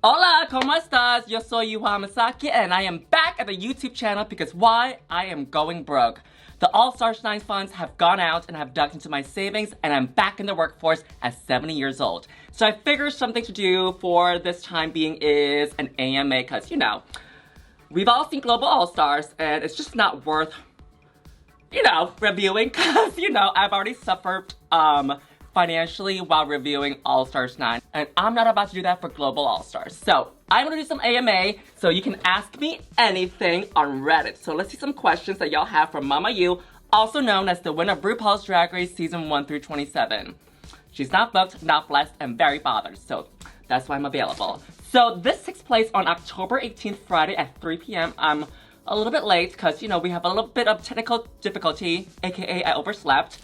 Hola, ¿cómo estás? Yo soy Yuhua Hamasaki and I am back at the YouTube channel because why? I am going broke. The All-Stars 9 funds have gone out and have dug into my savings and I'm back in the workforce at 70 years old. So I figured something to do for this time being is an AMA because, you know, we've all seen Global All-Stars and it's just not worth, reviewing because, I've already suffered, financially while reviewing All-Stars 9, and I'm not about to do that for Global All-Stars. So I'm gonna do some AMA, so you can ask me anything on Reddit. So let's see some questions that y'all have from Mama Yu, also known as the winner of RuPaul's Drag Race Season 1 through 27. She's not booked, not blessed, and very bothered, so that's why I'm available. So this takes place on October 18th, Friday at 3 p.m. I'm a little bit late because, we have a little bit of technical difficulty, aka I overslept.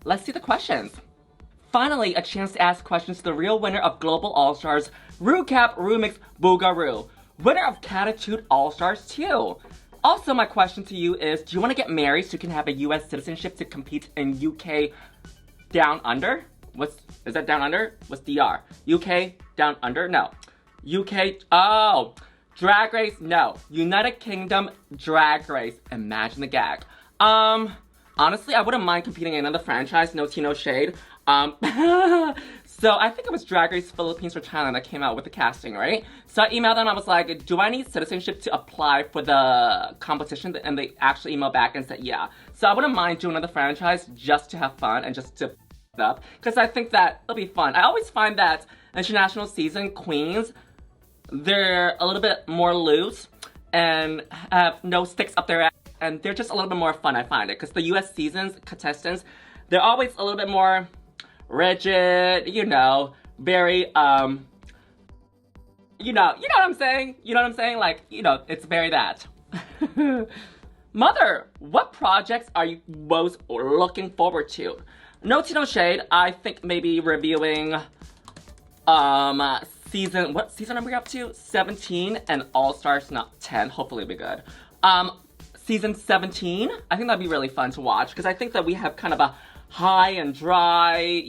Let's see the questions. Finally, a chance to ask questions to the real winner of Global All-Stars, RuCap Rumix Boogaroo, winner of Catitude All-Stars 2. Also, my question to you is, do you want to get married so you can have a US citizenship to compete in UK Down Under? Is that Down Under? What's DR? UK Down Under? No. UK, Drag Race? No. United Kingdom Drag Race. Imagine the gag. Honestly, I wouldn't mind competing in another franchise, no tea, no shade. So I think it was Drag Race Philippines or Thailand that came out with the casting, right? So I emailed them, I was like, do I need citizenship to apply for the competition? And they actually emailed back and said, yeah. So I wouldn't mind doing another franchise just to have fun and just to up, because I think that it'll be fun. I always find that international season queens, they're a little bit more loose and have no sticks up their ass. And they're just a little bit more fun, I find it. Because the US seasons, contestants, they're always a little bit more rigid, very, you know what I'm saying? You know what I'm saying? Like, it's very that. Mother, what projects are you most looking forward to? No tea, no shade. I think maybe reviewing, what season are we up to? 17 and All-Stars, not 10. Hopefully it'll be good. Season 17, I think that'd be really fun to watch because I think that we have kind of a high and dry,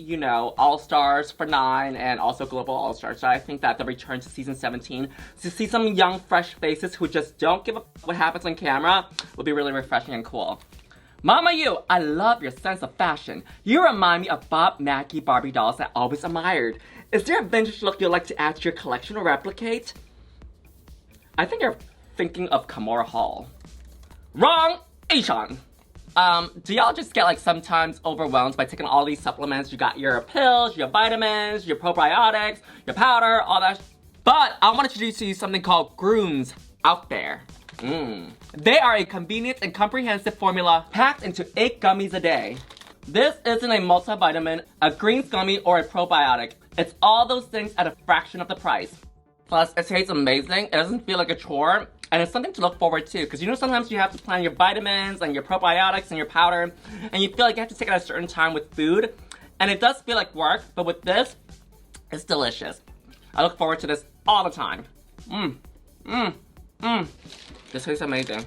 All-Stars for 9 and also Global All-Stars. So I think that the return to season 17, to see some young, fresh faces who just don't give a what happens on camera would be really refreshing and cool. Mama Yu, I love your sense of fashion. You remind me of Bob Mackie Barbie dolls I always admired. Is there a vintage look you'd like to add to your collection or replicate? I think you're thinking of Kimora Hall. Wrong! Aishan! Do y'all just get sometimes overwhelmed by taking all these supplements? You got your pills, your vitamins, your probiotics, your powder, all that. But I want to introduce you to something called Grooms out there. They are a convenient and comprehensive formula packed into 8 gummies a day. This isn't a multivitamin, a greens gummy, or a probiotic. It's all those things at a fraction of the price. Plus, it tastes amazing, it doesn't feel like a chore, and it's something to look forward to. Because sometimes you have to plan your vitamins and your probiotics and your powder, and you feel like you have to take it at a certain time with food. And it does feel like work, but with this, it's delicious. I look forward to this all the time. This tastes amazing.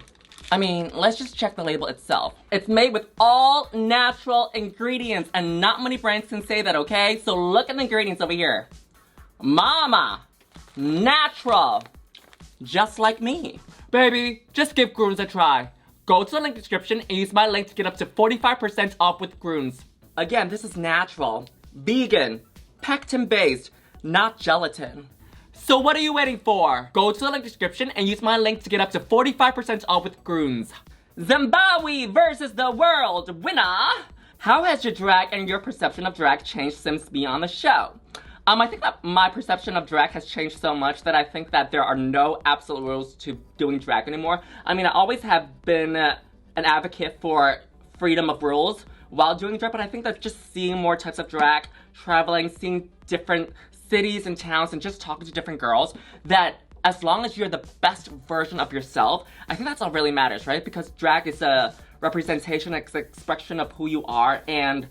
I mean, let's just check the label itself. It's made with all natural ingredients, and not many brands can say that, okay? So look at the ingredients over here. Mama! Natural! Just like me. Baby, just give Grooms a try. Go to the link description and use my link to get up to 45% off with Grooms. Again, this is natural, vegan, pectin-based, not gelatin. So what are you waiting for? Go to the link description and use my link to get up to 45% off with Grooms. Zimbabwe versus the world winner! How has your drag and your perception of drag changed since being on the show? I think that my perception of drag has changed so much that I think that there are no absolute rules to doing drag anymore. I mean, I always have been an advocate for freedom of rules while doing drag, but I think that just seeing more types of drag, traveling, seeing different cities and towns, and just talking to different girls, that as long as you're the best version of yourself, I think that's all really matters, right? Because drag is a representation, it's an expression of who you are, and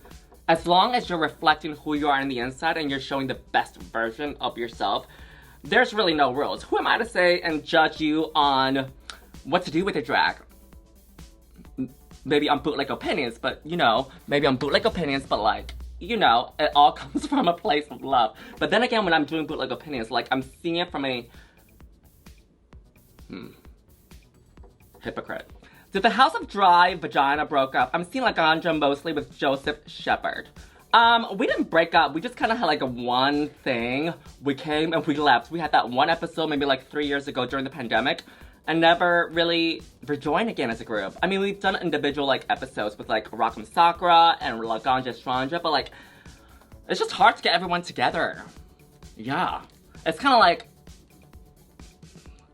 as long as you're reflecting who you are on the inside and you're showing the best version of yourself, there's really no rules. Who am I to say and judge you on what to do with your drag? Maybe on Bootleg Opinions, but maybe on Bootleg Opinions, but you know, it all comes from a place of love. But then again, when I'm doing Bootleg Opinions, like, I'm seeing it from a... hypocrite. Did the House of Dry Vagina broke up? I'm seeing Laganja mostly with Joseph Shepard. We didn't break up. We just kind of had like a one thing. We came and we left. We had that one episode maybe like 3 years ago during the pandemic and never really rejoined again as a group. I mean, we've done individual like episodes with like Rock'em Sakura and Laganja Stranja, but like, it's just hard to get everyone together. Yeah. It's kind of like,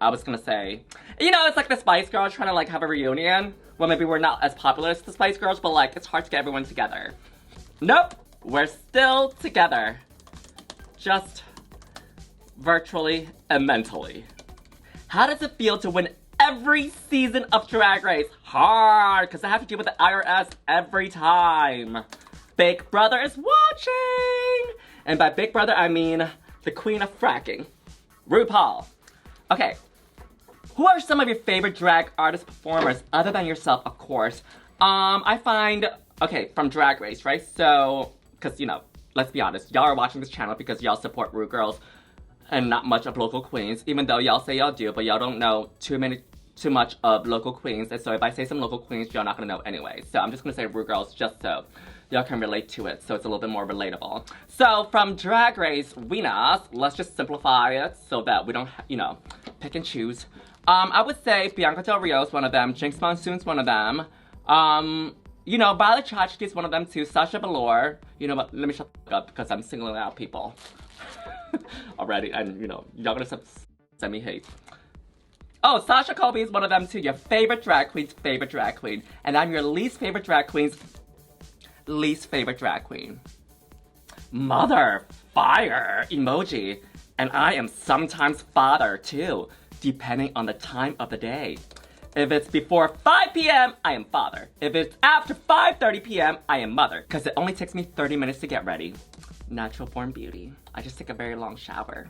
I was gonna say, you know, it's like the Spice Girls trying to like have a reunion. Well, maybe we're not as popular as the Spice Girls, but like, it's hard to get everyone together. Nope, we're still together. Just virtually and mentally. How does it feel to win every season of Drag Race? Hard, because I have to deal with the IRS every time. Big Brother is watching! And by Big Brother, I mean the queen of fracking, RuPaul. Okay. Who are some of your favorite drag artist performers, other than yourself, of course? I find, okay, from Drag Race, right? So, because, you know, let's be honest, y'all are watching this channel because y'all support Ru Girls and not much of local queens, even though y'all say y'all do, but y'all don't know too much of local queens, and so if I say some local queens, y'all not gonna know anyway. So I'm just gonna say Ru Girls just so y'all can relate to it, so it's a little bit more relatable. So from Drag Race, Winas, let's just simplify it so that we don't, you know, pick and choose. I would say Bianca Del Rio is one of them, Jinx Monsoon's one of them, you know, Violet Chachki is one of them too, Sasha Velour, you know what, let me shut the fuck up because I'm singling out people already, and you know, y'all gonna send me hate. Oh, Sasha Colby is one of them too, your favorite drag queen's favorite drag queen, and I'm your least favorite drag queen's least favorite drag queen. Mother fire emoji, and I am sometimes father too, depending on the time of the day. If it's before 5 p.m., I am father. If it's after 5:30 p.m., I am mother. Because it only takes me 30 minutes to get ready. Natural born beauty. I just take a very long shower.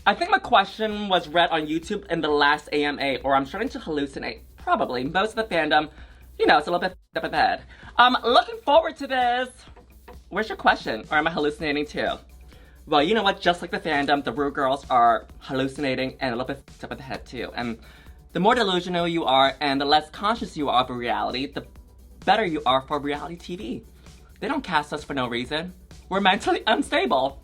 I think my question was read on YouTube in the last AMA, or I'm starting to hallucinate. Probably. Most of the fandom, you know, it's a little bit up in the head. Looking forward to this. Where's your question? Or am I hallucinating too? Well, you know what? Just like the fandom, the Ru Girls are hallucinating and a little bit up in the head too. And the more delusional you are and the less conscious you are of reality, the better you are for reality TV. They don't cast us for no reason. We're mentally unstable.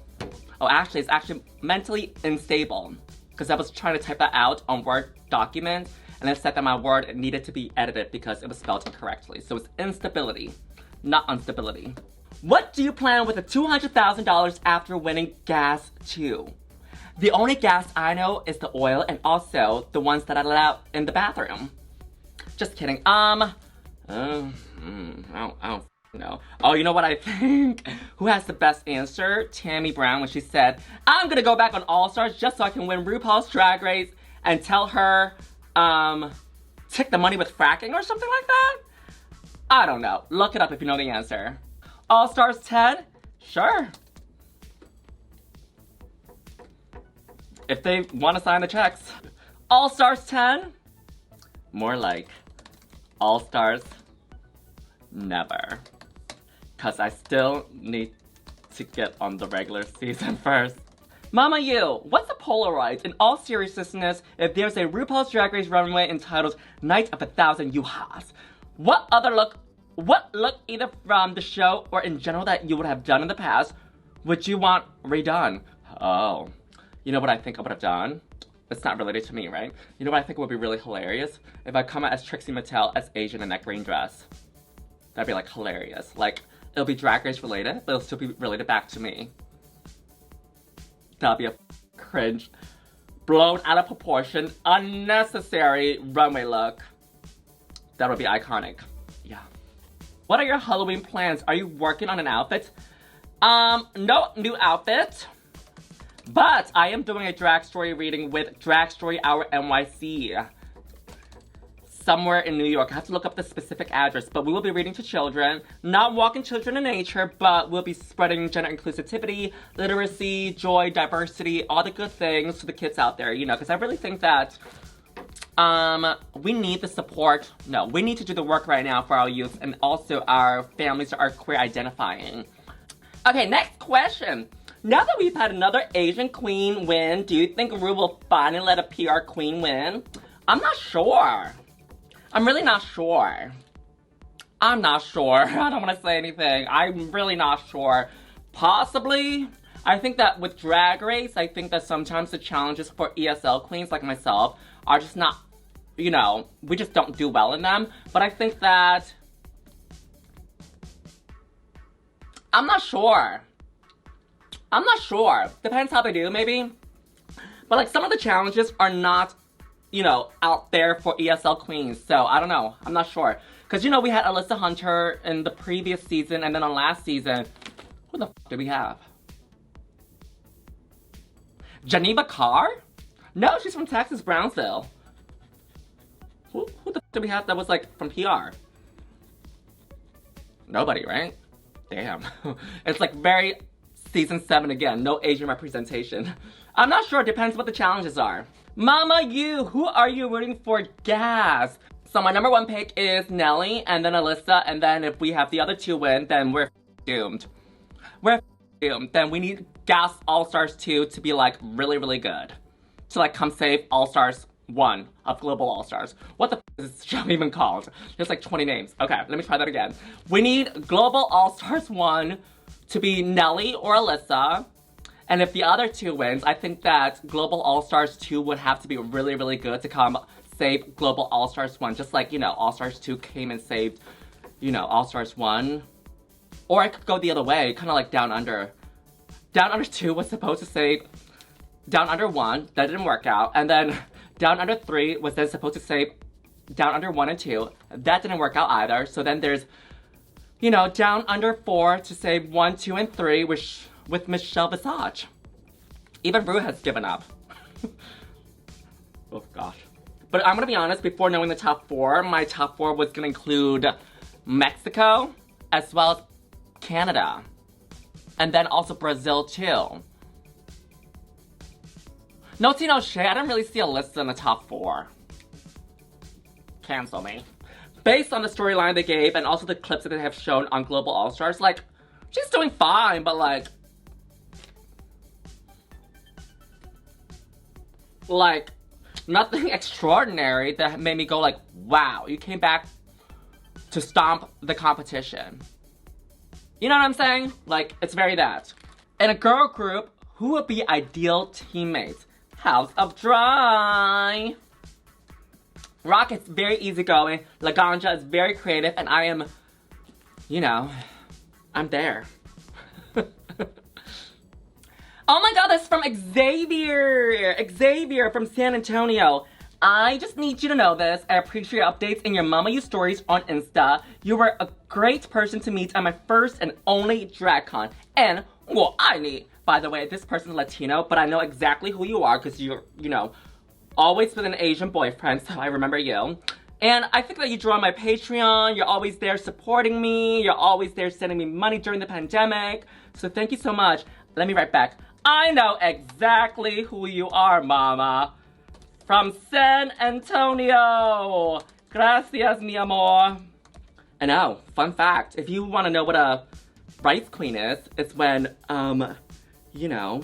Oh, actually, it's actually mentally unstable. Because I was trying to type that out on Word documents, and it said that my word needed to be edited because it was spelled incorrectly. So it's instability, not instability. What do you plan with the $200,000 after winning Gas 2? The only gas I know is the oil and also the ones that I let out in the bathroom. Just kidding. I don't know. Oh, you know what I think? Who has the best answer? Tammy Brown, when she said, I'm gonna go back on All Stars just so I can win RuPaul's Drag Race and tell her, take the money with fracking or something like that? I don't know. Look it up if you know the answer. All Stars 10? Sure. If they want to sign the checks. All Stars 10? More like All Stars never. Cause I still need to get on the regular season first. Mama You, what's a Polaroid? In all seriousness, if there's a RuPaul's Drag Race runway entitled Night of 1,000 Yuhas, what look either from the show or in general that you would have done in the past would you want redone? Oh, you know what I think I would have done? It's not related to me, right? You know what I think would be really hilarious? If I come out as Trixie Mattel as Asian in that green dress. That'd be like hilarious. Like, it'll be Drag Race related, but it'll still be related back to me. That'd be a cringe, blown out of proportion, unnecessary runway look. That would be iconic. Yeah. What are your Halloween plans? Are you working on an outfit? No new outfit. But I am doing a drag story reading with Drag Story Hour NYC. Somewhere in New York. I have to look up the specific address, but we will be reading to children. Not walking children in nature, but we'll be spreading gender inclusivity, literacy, joy, diversity, all the good things to the kids out there, you know, because I really think that we need the support. No, we need to do the work right now for our youth and also our families that are queer identifying. Okay, next question. Now that we've had another Asian queen win, do you think Ru will finally let a PR queen win? I'm not sure. I'm really not sure. I'm not sure. I don't want to say anything. I'm really not sure. Possibly. I think that with Drag Race, I think that sometimes the challenges for ESL queens like myself are just not, you know, we just don't do well in them. But I think that... I'm not sure. I'm not sure. Depends how they do, maybe. But like some of the challenges are not, you know, out there for ESL queens. So I don't know. I'm not sure. Because, you know, we had Alyssa Hunter in the previous season, and then on last season, who the f did we have? Geneva Carr? No, she's from Texas, Brownsville. Who the f did we have that was like from PR? Nobody, right? Damn. It's like very season 7 again. No Asian representation. I'm not sure. It depends what the challenges are. Mama Yu, who are you rooting for gas? So my number 1 pick is Nelly, and then Alyssa, and then if we have the other 2 win, then we're doomed. We're doomed. Then we need Gas All-Stars 2 to be like really, really good. To like come save All-Stars 1 of Global All-Stars. What the f is this show even called? There's like 20 names. Okay, let me try that again. We need Global All-Stars 1 to be Nelly or Alyssa. And if the other 2 wins, I think that Global All-Stars 2 would have to be really, really good to come save Global All-Stars 1. Just like, you know, All-Stars 2 came and saved, you know, All-Stars 1. Or I could go the other way, kind of like Down Under. Down Under 2 was supposed to save Down Under 1. That didn't work out. And then Down Under 3 was then supposed to save Down Under 1 and 2. That didn't work out either. So then there's, you know, Down Under 4 to save 1, 2, and 3, which with Michelle Visage. Even Ru has given up. Oh gosh. But I'm gonna be honest, before knowing the top 4, my top 4 was gonna include Mexico, as well as Canada. And then also Brazil too. No tea, no shade, I didn't really see a list in the top 4. Cancel me. Based on the storyline they gave and also the clips that they have shown on Global All-Stars, like, she's doing fine, but like, nothing extraordinary that made me go like, wow, you came back to stomp the competition. You know what I'm saying? Like, it's very that. In a girl group, who would be ideal teammates? House of Dry. Rocket's very easygoing, Laganja is very creative, and I am, you know, I'm there. Oh my god, that's from Xavier! Xavier from San Antonio. I just need you to know this. I appreciate your updates and your Mama You stories on Insta. You were a great person to meet at my first and only DragCon. And, well, I need, by the way, this person's Latino, but I know exactly who you are because you're, you know, always with an Asian boyfriend, so I remember you. And I think that you drew on my Patreon, you're always there supporting me, you're always there sending me money during the pandemic. So thank you so much. Let me write back. I know exactly who you are, Mama. From San Antonio. Gracias, mi amor. And oh, fun fact, if you want to know what a rice queen is, it's when, you know,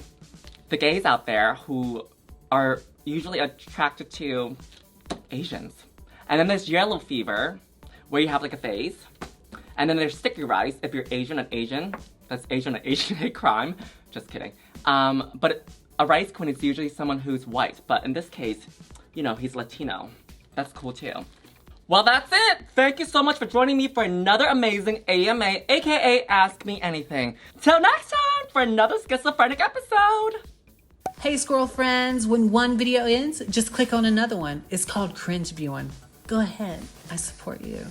the gays out there who are usually attracted to Asians. And then there's yellow fever, where you have like a face. And then there's sticky rice, if you're Asian and Asian. That's Asian and Asian hate crime. Just kidding. But a rice queen is usually someone who's white. But in this case, you know, he's Latino. That's cool too. Well, that's it. Thank you so much for joining me for another amazing AMA, aka Ask Me Anything. Till next time for another schizophrenic episode. Hey squirrel friends, when one video ends, just click on another one. It's called cringe viewing. Go ahead, I support you.